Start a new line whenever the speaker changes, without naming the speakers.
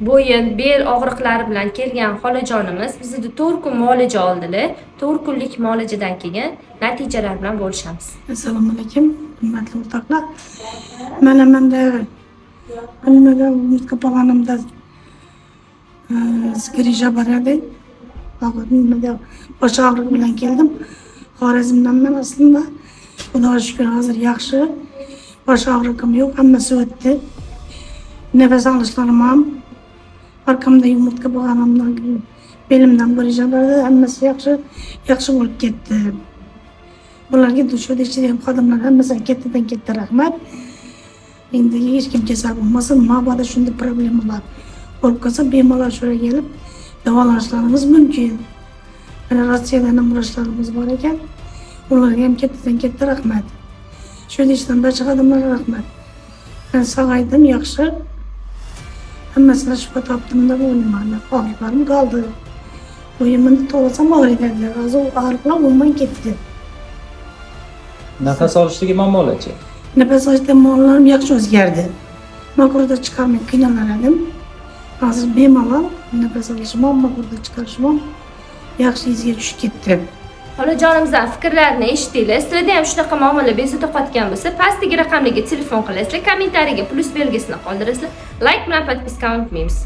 bo'yin, bel og'riqlari bilan kelgan xolajonimiz bizda 4 kun muolaja oldilar. 4 kunlik muolajadan keyin natijalar bilan bo'lishamiz.
Assalomu alaykum, hurmatli o'rtoqlar. Menda nimaga umidga bo'lganimda skrija bor edi. Nimaga bosh og'rig'i bilan keldim. Xorazmdanman aslında. Xudoga shukr, hozir yaxshi. Bosh og'rig'im yo'q, hammasi o'tdi. Nefes alışlarım ham. Arkamda yumurtqa bo'lganimdan keyin belimdan skrija bor edi, hammasi yaxshi bo'lib ketdi. Bularga dushda ichidagi xodimlar hammasiga kattadan katta rahmat. Endi hech kim kasal bo'lmasin, mabodo shunday problemalar bo'lib qolsa bemalol shurga kelib davolanishlaringiz mumkin. Mana Rossiyadan ham vrachlarimiz bor ekan. Ularga ham kattadan katta rahmat. Shu ishdan barcha xodimlarga rahmat. Men sog'aydim, yaxshi. Hammasini shifo topdim deb o'ylayman. Og'riqlarim qoldi. Bo'yimni to'g'risam og'riydi. Hozir og'riqlar umuman ketdi.
Nafas olishdagi muammolarchi?
Nefes alışda muammolarım yaxshi o'zgardi. Makurda chiqarmay qiynalgandim. Hozir bemalol nefes alishim, makurda chiqarishim yaxshi izga tushib ketdi.
Xolajonimizdan fikrlarini eshitdinglar. Sizlarda ham shunaqa muammolar bezovta qotgan bo'lsa, pastdagi raqamlarga telefon qilasizlar, kommentariyaga plus belgisini qoldirasizlar. Like bilan podpiska unutmaymiz.